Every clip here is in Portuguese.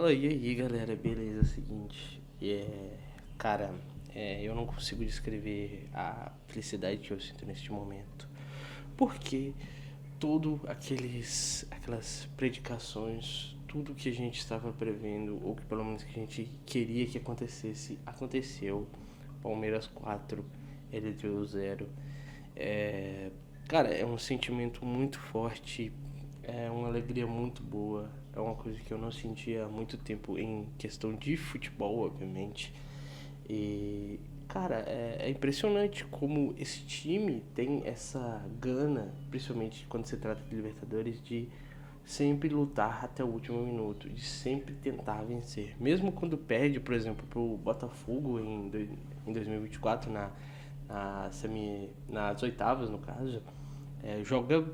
Fala e aí galera, beleza? É o seguinte, cara, eu não consigo descrever a felicidade que eu sinto neste momento, porque aquelas predicações, tudo que a gente estava prevendo, ou que pelo menos que a gente queria que acontecesse, aconteceu. Palmeiras 4, LDU 0. Cara, é um sentimento muito forte, é uma alegria muito boa, é uma coisa que eu não sentia há muito tempo em questão de futebol, obviamente. E, cara, é impressionante como esse time tem essa gana, principalmente quando se trata de Libertadores, de sempre lutar até o último minuto, de sempre tentar vencer. Mesmo quando perde, por exemplo, pro Botafogo em 2024, nas oitavas, no caso, joga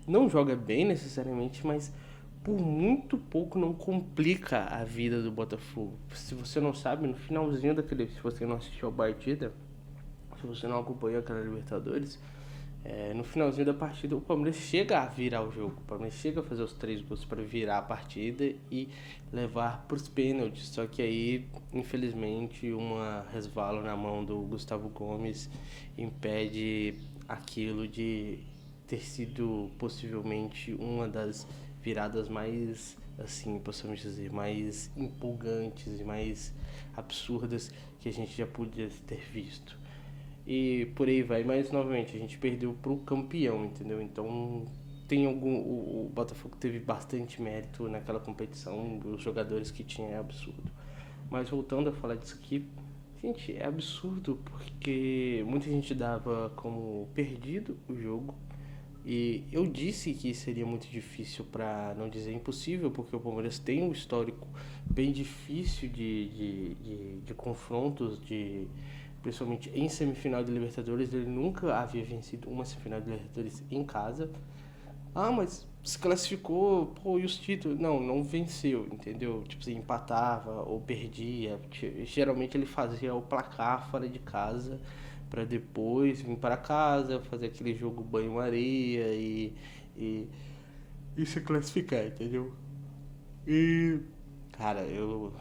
não joga bem necessariamente, mas por muito pouco não complica a vida do Botafogo. Se você não sabe, no finalzinho se você não assistiu a partida, se você não acompanhou aquela Libertadores, no finalzinho da partida o Palmeiras chega a virar o jogo. O Palmeiras chega a fazer os 3 gols para virar a partida e levar para os pênaltis. Só que aí, infelizmente, uma resvala na mão do Gustavo Gomes impede aquilo de ter sido possivelmente uma das viradas mais, assim, possamos dizer, mais empolgantes e mais absurdas que a gente já podia ter visto. E por aí vai, mas novamente a gente perdeu pro campeão, entendeu? Então o Botafogo teve bastante mérito naquela competição, os jogadores que tinha é absurdo. Mas voltando a falar disso aqui, gente, é absurdo porque muita gente dava como perdido o jogo. E eu disse que seria muito difícil, para não dizer impossível, porque o Palmeiras tem um histórico bem difícil de confrontos, principalmente em semifinal de Libertadores. Ele nunca havia vencido uma semifinal de Libertadores em casa. Ah, mas se classificou, pô, e os títulos? Não, não venceu, entendeu? Tipo, se empatava ou perdia. Geralmente ele fazia o placar fora de casa para depois vir para casa, fazer aquele jogo banho-maria e, e se classificar, entendeu? E, cara, eu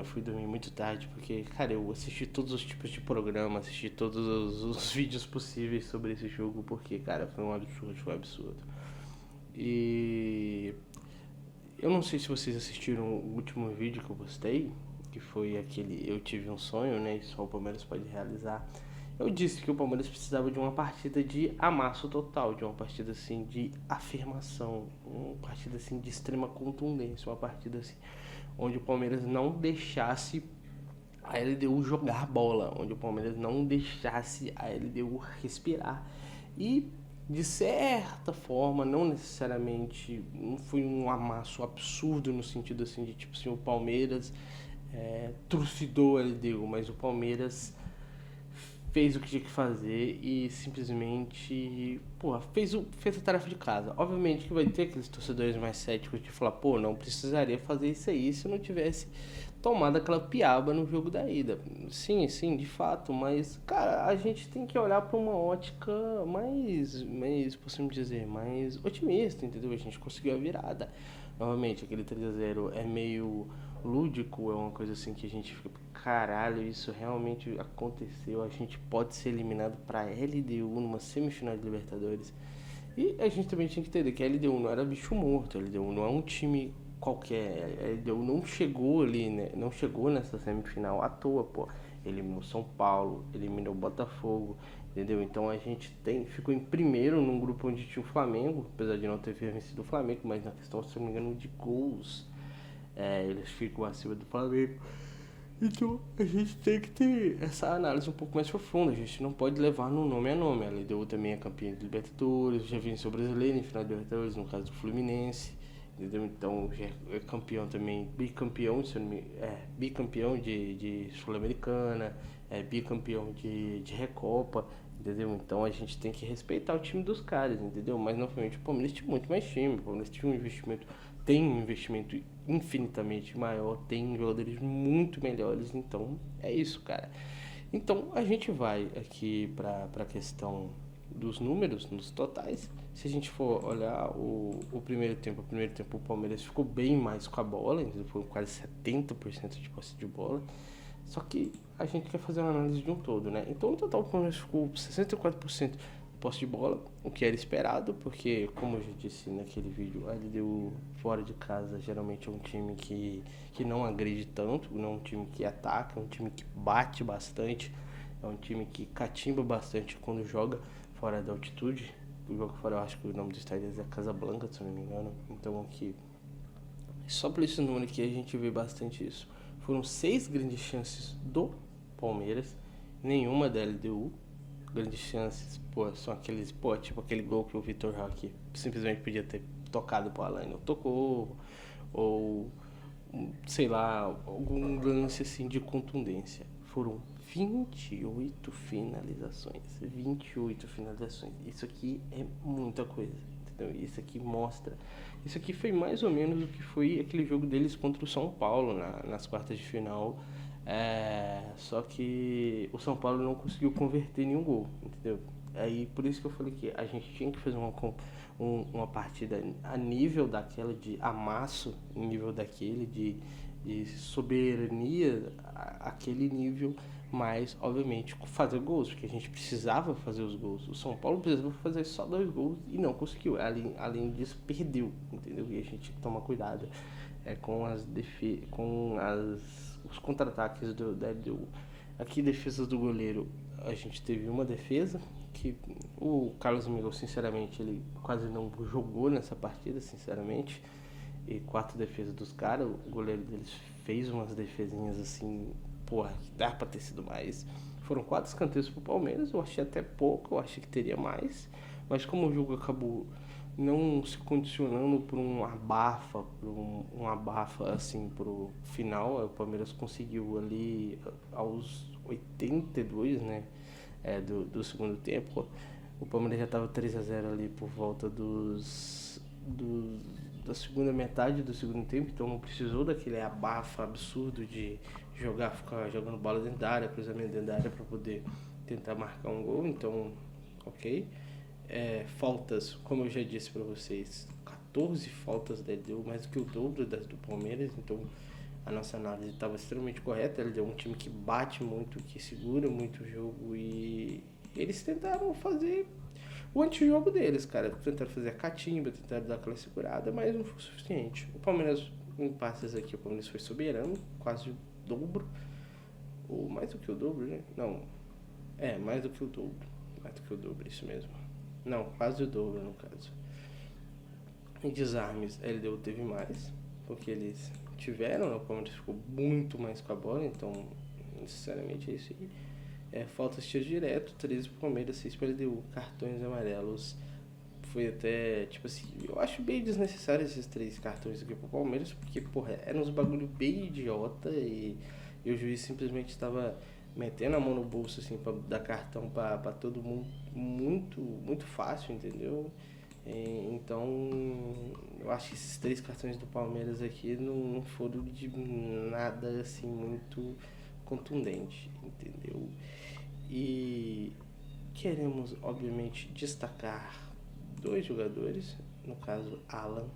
fui dormir muito tarde porque, cara, eu assisti todos os tipos de programa, assisti todos os vídeos possíveis sobre esse jogo porque, cara, foi um absurdo. E eu não sei se vocês assistiram o último vídeo que eu postei, que foi aquele Eu Tive um Sonho, né? E só o Palmeiras pode realizar. Eu disse que o Palmeiras precisava de uma partida de amasso total, de uma partida assim de afirmação, uma partida assim de extrema contundência, uma partida assim onde o Palmeiras não deixasse a LDU jogar bola, onde o Palmeiras não deixasse a LDU respirar. E de certa forma, não necessariamente, não foi um amasso absurdo no sentido assim de tipo assim, o Palmeiras trucidou a LDU, mas o Palmeiras fez o que tinha que fazer e simplesmente, porra, fez a tarefa de casa. Obviamente que vai ter aqueles torcedores mais céticos de falar, pô, não precisaria fazer isso aí se não tivesse tomado aquela piaba no jogo da ida. Sim, de fato, mas, cara, a gente tem que olhar para uma ótica mais, possamos dizer, mais otimista, entendeu? A gente conseguiu a virada. Novamente, aquele 3-0 é meio lúdico, é uma coisa assim que a gente fica, caralho, isso realmente aconteceu, a gente pode ser eliminado para LDU numa semifinal de Libertadores. E a gente também tinha que entender que a LDU não era bicho morto, a LDU não é um time qualquer, a LDU não chegou ali, né? Não chegou nessa semifinal à toa, pô. Eliminou São Paulo, eliminou Botafogo, entendeu? Então a gente ficou em primeiro num grupo onde tinha o Flamengo, apesar de não ter vencido o Flamengo, mas na questão, se não me engano, de gols, eles ficam acima do Flamengo. Então a gente tem que ter essa análise um pouco mais profunda. A gente não pode levar no nome a nome. A LDU também é campeã de Libertadores, já venceu o Brasileiro em final de Libertadores, no caso do Fluminense, entendeu? Então já é campeão também, bicampeão, bicampeão de Sul-Americana, bicampeão de Recopa, entendeu? Então a gente tem que respeitar o time dos caras, entendeu? Mas novamente o Palmeiras tinha muito mais time, o Palmeiras tinha tem um investimento infinitamente maior, tem jogadores muito melhores, então é isso, cara. Então a gente vai aqui para a questão dos números, nos totais, se a gente for olhar o primeiro tempo o Palmeiras ficou bem mais com a bola, então foi quase 70% de posse de bola. Só que a gente quer fazer uma análise de um todo, né? Então, no total, o Palmeiras ficou 64% de posse de bola, o que era esperado, porque, como eu já disse naquele vídeo, a LDU fora de casa geralmente é um time que não agride tanto, não é um time que ataca, é um time que bate bastante, é um time que catimba bastante quando joga fora da altitude. O jogo fora, eu acho que o nome do estádio é Casablanca, se eu não me engano. Então, aqui, só por esse número aqui, a gente vê bastante isso. Foram 6 grandes chances do Palmeiras, nenhuma da LDU. Grandes chances, pô, são aqueles, pô, tipo aquele gol que o Vitor Roque simplesmente podia ter tocado pro Alan, não tocou, ou sei lá, algum lance assim de contundência. Foram 28 finalizações. 28 finalizações. Isso aqui é muita coisa. Entendeu? Isso aqui mostra. Isso aqui foi mais ou menos o que foi aquele jogo deles contra o São Paulo nas quartas de final. Só que o São Paulo não conseguiu converter nenhum gol. Entendeu? Aí por isso que eu falei que a gente tinha que fazer uma partida a nível daquela de amasso, nível daquele de soberania, aquele nível, mas obviamente fazer gols, porque a gente precisava fazer os gols. O São Paulo precisava fazer só 2 gols e não conseguiu. Além disso, perdeu, entendeu? E a gente tem que tomar cuidado com os contra-ataques da LDU. Aqui, defesas do goleiro, a gente teve uma defesa que o Carlos Miguel, sinceramente, ele quase não jogou nessa partida, sinceramente. E 4 defesas dos caras, o goleiro deles fez umas defesinhas assim, porra, que dá pra ter sido mais. Foram 4 escanteios pro Palmeiras, eu achei até pouco, eu achei que teria mais. Mas como o jogo acabou não se condicionando por um abafa, assim pro final, o Palmeiras conseguiu ali aos 82, né, do segundo tempo. O Palmeiras já estava 3-0 ali por volta da segunda metade do segundo tempo, então não precisou daquele abafa absurdo de ficar jogando bola dentro da área, cruzamento dentro da área para poder tentar marcar um gol. Então, ok. Faltas, como eu já disse para vocês, 14 faltas deu mais do que o dobro das do Palmeiras, então a nossa análise estava extremamente correta. Ele é um time que bate muito, que segura muito o jogo, e eles tentaram fazer o antijogo deles, cara. Tentaram fazer a catimba, tentaram dar aquela segurada, mas não foi o suficiente. O Palmeiras, em passes aqui, o Palmeiras foi soberano, quase o dobro, ou mais do que o dobro, né? Não, mais do que o dobro, isso mesmo. Não, quase o dobro no caso. Em desarmes, a LDU teve mais, porque eles tiveram, né? O Palmeiras ficou muito mais com a bola, então necessariamente é isso aí. Faltas tiros direto, 13 pro Palmeiras, 6 para LDU, cartões amarelos. Foi até, tipo assim, eu acho bem desnecessário esses 3 cartões aqui pro Palmeiras, porque, porra, eram uns bagulho bem idiota e o juiz simplesmente estava metendo a mão no bolso, assim, pra dar cartão pra todo mundo muito, muito fácil, entendeu? Então, eu acho que esses 3 cartões do Palmeiras aqui não foram de nada, assim, muito contundente, entendeu? E queremos, obviamente, destacar 2 jogadores, no caso, Alan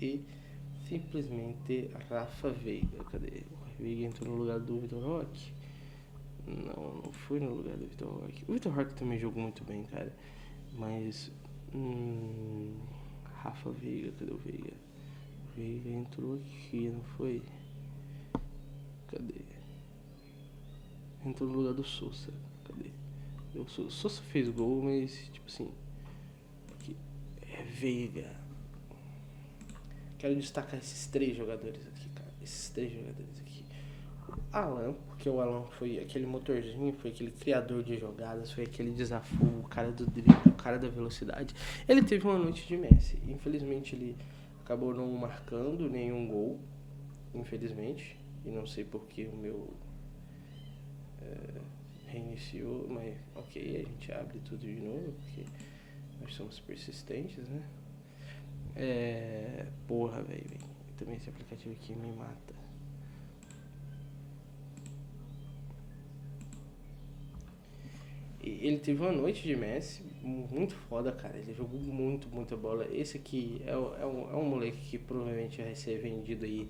e simplesmente Rafa Veiga. Cadê? O Veiga entrou no lugar do Vitor Roque? Não foi no lugar do Vitor Roque. O Vitor Roque também jogou muito bem, cara. Mas. Rafa Veiga, cadê o Veiga? O Veiga entrou aqui, não foi? Cadê? Entrou no lugar do Sousa. Cadê? O Sousa fez gol, mas tipo assim. Aqui. Veiga. Quero destacar esses 3 jogadores aqui, cara. Esses 3 jogadores aqui. Alan, porque o Alan foi aquele motorzinho, foi aquele criador de jogadas, foi aquele desafio, o cara do drible, o cara da velocidade. Ele teve uma noite de Messi. Infelizmente ele acabou não marcando nenhum gol, infelizmente. E não sei porque o meu reiniciou, mas ok, a gente abre tudo de novo, porque nós somos persistentes, né? Porra, velho. Também esse aplicativo aqui me mata. Ele teve uma noite de Messi, muito foda, cara. Ele jogou muito, muita bola. Esse aqui é um moleque que provavelmente vai ser vendido aí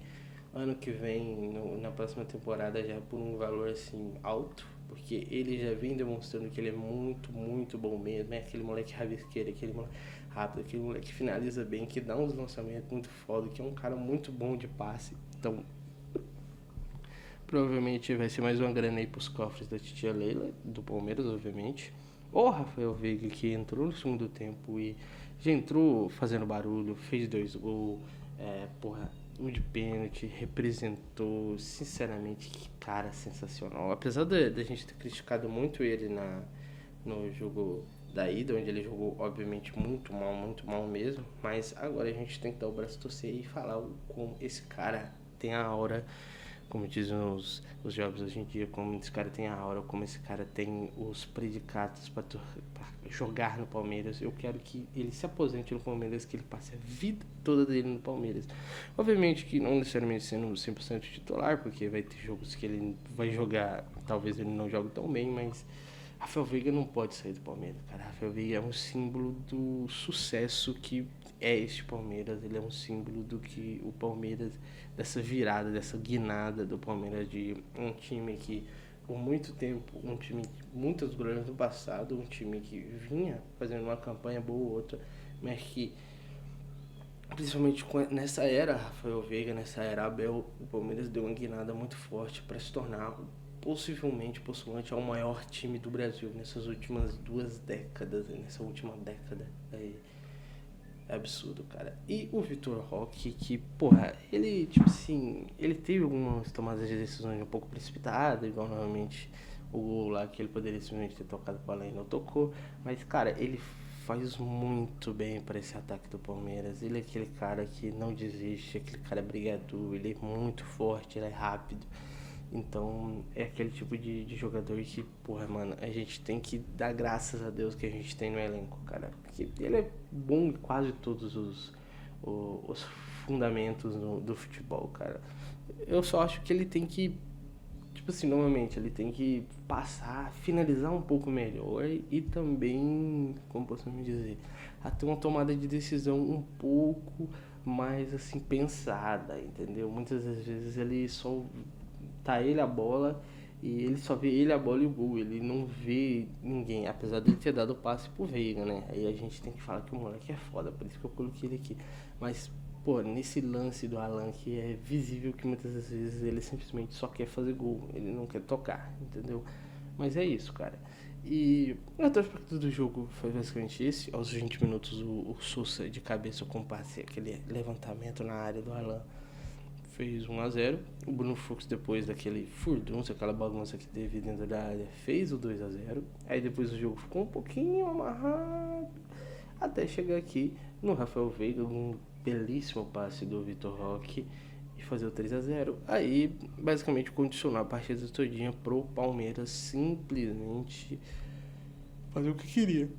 ano que vem, na próxima temporada, já por um valor assim alto. Porque ele já vem demonstrando que ele é muito, muito bom mesmo. É aquele moleque rabisqueiro, aquele moleque rápido, aquele moleque que finaliza bem, que dá uns lançamentos muito foda, que é um cara muito bom de passe. Então, provavelmente vai ser mais uma grana aí pros cofres da titia Leila, do Palmeiras, obviamente. O Rafael Veiga, que entrou no segundo tempo e já entrou fazendo barulho, fez 2 gols, um de pênalti, representou, sinceramente, que cara sensacional. Apesar da gente ter criticado muito ele no jogo da ida, onde ele jogou, obviamente, muito mal mesmo, mas agora a gente tem que dar o braço a torcer e falar como esse cara tem a aura, como dizem os jovens hoje em dia, como esse cara tem a aura, como esse cara tem os predicados para jogar no Palmeiras. Eu quero que ele se aposente no Palmeiras, que ele passe a vida toda dele no Palmeiras. Obviamente que não necessariamente sendo 100% titular, porque vai ter jogos que ele vai jogar, talvez ele não jogue tão bem, mas Rafael Veiga não pode sair do Palmeiras, cara. Rafael Veiga é um símbolo do sucesso que é este Palmeiras. Ele é um símbolo do que o Palmeiras, dessa virada, dessa guinada do Palmeiras, de um time que por muito tempo, um time de muitos problemas no passado, um time que vinha fazendo uma campanha boa ou outra, mas que principalmente nessa era Rafael Veiga, nessa era Abel, o Palmeiras deu uma guinada muito forte para se tornar possivelmente postulante ao maior time do Brasil nessas últimas 2 décadas, nessa última década. É absurdo, cara. E o Vitor Roque, que, porra, ele, tipo assim, ele teve algumas tomadas de decisões um pouco precipitadas, igual normalmente o gol lá que ele poderia simplesmente ter tocado pra lá e não tocou. Mas, cara, ele faz muito bem para esse ataque do Palmeiras. Ele é aquele cara que não desiste, aquele cara brigador, ele é muito forte, ele é rápido. Então é aquele tipo de jogador que, porra, mano, a gente tem que dar graças a Deus que a gente tem no elenco, cara. Porque ele é bom em quase todos os fundamentos do futebol, cara. Eu só acho que ele tem que, tipo assim, normalmente ele tem que passar, finalizar um pouco melhor e também, como posso me dizer, a ter uma tomada de decisão um pouco mais, assim, pensada, entendeu? Muitas das vezes ele só tá ele a bola e ele só vê ele a bola e o gol, ele não vê ninguém, apesar de ele ter dado o passe pro Veiga, né? Aí a gente tem que falar que o moleque é foda, por isso que eu coloquei ele aqui. Mas, pô, nesse lance do Alan, que é visível que muitas das vezes ele simplesmente só quer fazer gol, ele não quer tocar, entendeu? Mas é isso, cara. E o outro aspecto do jogo foi basicamente esse. Aos 20 minutos o Sousa de cabeça com passe, aquele levantamento na área do Alan, fez 1-0. O Bruno Fux, depois daquele furdunço, aquela bagunça que teve dentro da área, fez o 2-0. Aí depois o jogo ficou um pouquinho amarrado, até chegar aqui no Rafael Veiga, um belíssimo passe do Vitor Roque, e fazer o 3-0. Aí basicamente condicionar a partida todinha pro Palmeiras simplesmente fazer o que queria.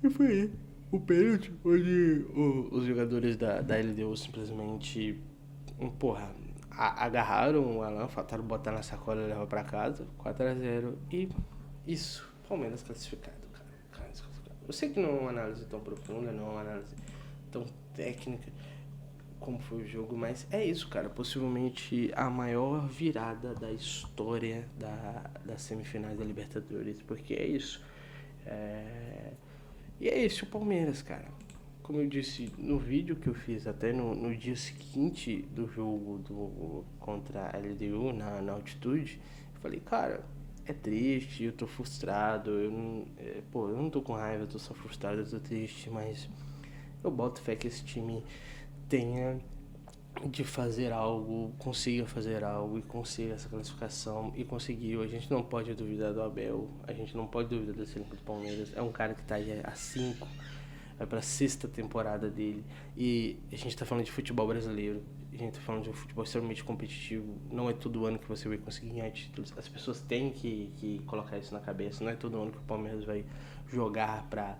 E foi aí o pênalti, onde os jogadores da LDU simplesmente, porra, agarraram o Alan, faltaram botar na sacola e levar pra casa. 4-0. E isso, Palmeiras classificado, cara. Eu sei que não é uma análise tão profunda, não é uma análise tão técnica como foi o jogo, mas é isso, cara. Possivelmente a maior virada da história das semifinais da Libertadores, porque é isso. E é esse o Palmeiras, cara. Como eu disse no vídeo que eu fiz até no dia seguinte do jogo contra a LDU na altitude, eu falei, cara, é triste, eu tô frustrado, eu não tô com raiva, eu tô só frustrado, eu tô triste, mas eu boto fé que esse time tenha de fazer algo, consiga fazer algo e consiga essa classificação, e conseguiu. A gente não pode duvidar do Abel, a gente não pode duvidar desse elenco do Palmeiras. É um cara que tá aí há 5, vai pra 6ª temporada dele, e a gente tá falando de futebol brasileiro, a gente tá falando de um futebol extremamente competitivo. Não é todo ano que você vai conseguir ganhar títulos, as pessoas têm que colocar isso na cabeça. Não é todo ano que o Palmeiras vai jogar pra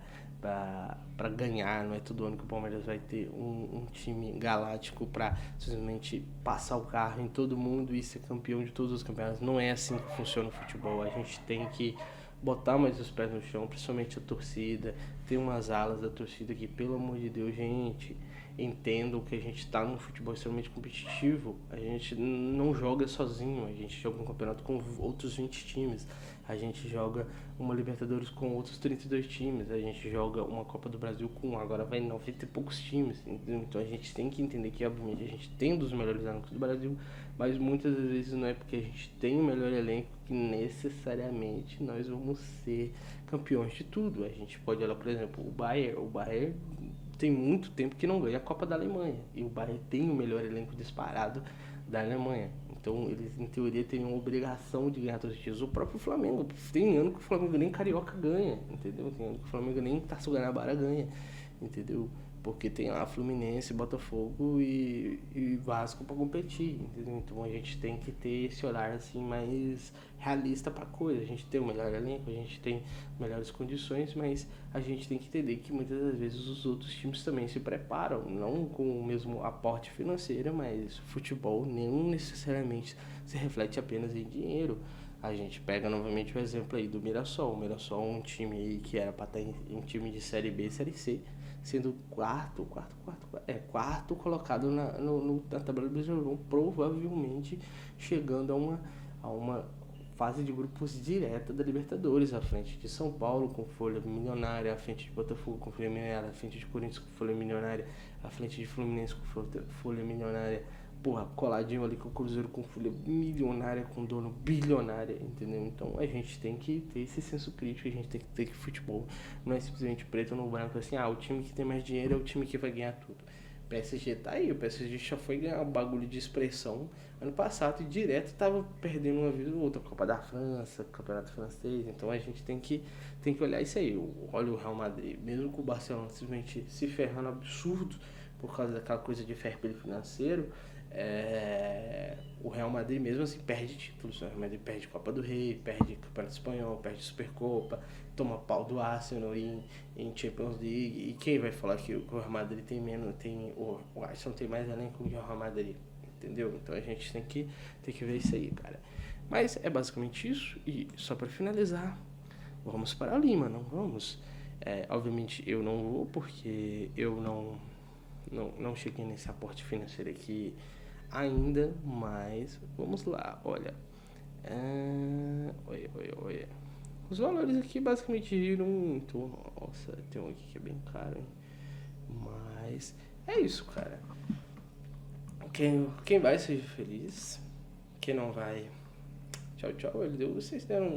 ganhar, não é todo ano que o Palmeiras vai ter um time galáctico pra simplesmente passar o carro em todo mundo e ser campeão de todos os campeonatos. Não é assim que funciona o futebol. A gente tem que botar mais os pés no chão, principalmente a torcida. Tem umas alas da torcida que, pelo amor de Deus, gente, entendam que a gente está num futebol extremamente competitivo. A gente não joga sozinho, a gente joga um campeonato com outros 20 times. A gente joga uma Libertadores com outros 32 times. A gente joga uma Copa do Brasil com, agora vai 90 e poucos times. Entendeu? Então a gente tem que entender que, obviamente, a gente tem um dos melhores elencos do Brasil, mas muitas das vezes não é porque a gente tem o melhor elenco que necessariamente nós vamos ser campeões de tudo. A gente pode olhar, por exemplo, o Bayern tem muito tempo que não ganha a Copa da Alemanha. E o Bayern tem o melhor elenco disparado da Alemanha. Então eles, em teoria, teriam a obrigação de ganhar todos os dias. O próprio Flamengo. Tem ano que o Flamengo nem Carioca ganha, entendeu? Tem ano que o Flamengo nem Taça Guanabara ganha, entendeu? Porque tem lá Fluminense, Botafogo e Vasco para competir, entendeu? Então a gente tem que ter esse olhar assim mais realista para coisa. A gente tem o melhor elenco, a gente tem melhores condições, mas a gente tem que entender que muitas das vezes os outros times também se preparam, não com o mesmo aporte financeiro, mas futebol não necessariamente se reflete apenas em dinheiro. A gente pega novamente o exemplo aí do Mirassol. O Mirassol é um time aí que era para estar em time de Série B, Série C, sendo quarto colocado na tabela do Brasileirão, provavelmente chegando a uma fase de grupos direta da Libertadores, à frente de São Paulo com folha milionária, à frente de Botafogo com folha milionária, à frente de Corinthians com folha milionária, à frente de Fluminense com folha milionária, porra, coladinho ali com o Cruzeiro com folha milionária, com dono bilionária, entendeu? Então a gente tem que ter esse senso crítico, a gente tem que ter que futebol não é simplesmente preto ou no branco, assim, o time que tem mais dinheiro é o time que vai ganhar tudo. O PSG tá aí, o PSG já foi ganhar um bagulho de expressão ano passado e direto tava perdendo uma vida ou outra, Copa da França, Campeonato Francês, então a gente tem que olhar isso aí. Olha o Real Madrid, mesmo com o Barcelona simplesmente se ferrando absurdo por causa daquela coisa de fair play financeiro, o Real Madrid mesmo assim perde títulos. O Real Madrid perde Copa do Rei, perde Campeonato Espanhol, perde Supercopa, toma pau do Arsenal em Champions League. E quem vai falar que o Real Madrid tem menos, o Arsenal tem mais elenco que o Real Madrid, entendeu? Então a gente tem que ver isso aí, cara. Mas é basicamente isso. E só para finalizar, vamos para Lima, não vamos? Obviamente eu não vou porque eu não cheguei nesse aporte financeiro aqui ainda, mas vamos lá, olha. Olha. Os valores aqui basicamente giram em torno. Nossa, tem um aqui que é bem caro, hein? Mas é isso, cara. Quem vai, seja feliz. Quem não vai, tchau, tchau. Vocês deram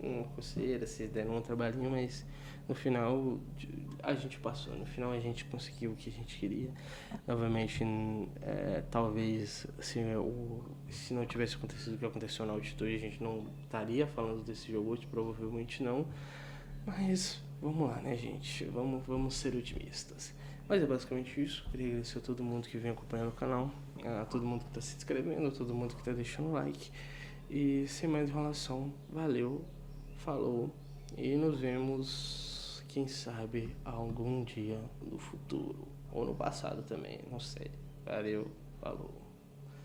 uma coceira, vocês deram um trabalhinho, mas no final a gente passou, no final a gente conseguiu o que a gente queria. Novamente, talvez se não tivesse acontecido o que aconteceu na altitude, a gente não estaria falando desse jogo hoje, provavelmente não. Mas vamos lá, né, gente? Vamos ser otimistas. Mas é basicamente isso. Queria agradecer a todo mundo que vem acompanhando o canal, a todo mundo que está se inscrevendo, a todo mundo que está deixando like. E sem mais enrolação, valeu, falou e nos vemos, quem sabe, algum dia no futuro ou no passado também, não sei. Valeu, falou.